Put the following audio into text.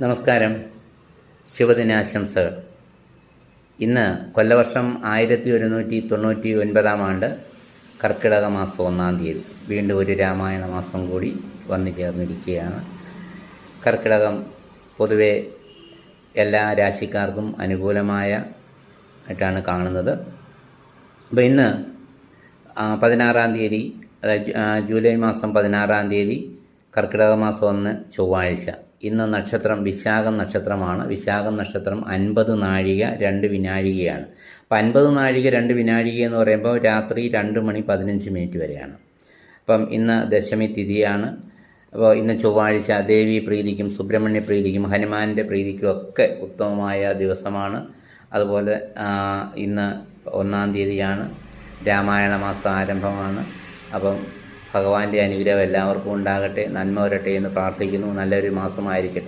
നമസ്കാരം. ശുഭദിനാശംസകൾ. ഇന്ന് കൊല്ലവർഷം 1199 ആണ്ട് കർക്കിടക മാസം 1-ാം തീയതി. വീണ്ടും ഒരു രാമായണ മാസം കൂടി വന്നു ചേർന്നിരിക്കുകയാണ്. കർക്കിടകം പൊതുവെ എല്ലാ രാശിക്കാർക്കും അനുകൂലമായിട്ടാണ് കാണുന്നത്. അപ്പോൾ ഇന്ന് 16-ാം തീയതി, അതായത് ജൂലൈ മാസം 16-ാം തീയതി, കർക്കിടക മാസം 1 ചൊവ്വാഴ്ച. ഇന്ന് നക്ഷത്രം വിശാഖം നക്ഷത്രമാണ്. വിശാഖം നക്ഷത്രം 50 നാഴിക 2 വിനാഴികയാണ്. അപ്പം 50 നാഴിക 2 വിനാഴിക എന്ന് പറയുമ്പോൾ രാത്രി 2:15 വരെയാണ്. അപ്പം ഇന്ന് ദശമി തിഥിയാണ്. അപ്പോൾ ഇന്ന് ചൊവ്വാഴ്ച ദേവി പ്രീതിക്കും സുബ്രഹ്മണ്യ പ്രീതിക്കും ഹനുമാൻ്റെ പ്രീതിക്കും ഒക്കെ ഉത്തമമായ ദിവസമാണ്. അതുപോലെ ഇന്ന് 1-ാം തീയതിയാണ്. രാമായണ മാസം ആരംഭമാണ്. അപ്പം ഭഗവാന്റെ അനുഗ്രഹം എല്ലാവർക്കും ഉണ്ടാകട്ടെ, നന്മ വരട്ടെ എന്ന് പ്രാർത്ഥിക്കുന്നു. നല്ലൊരു മാസമായിരിക്കട്ടെ.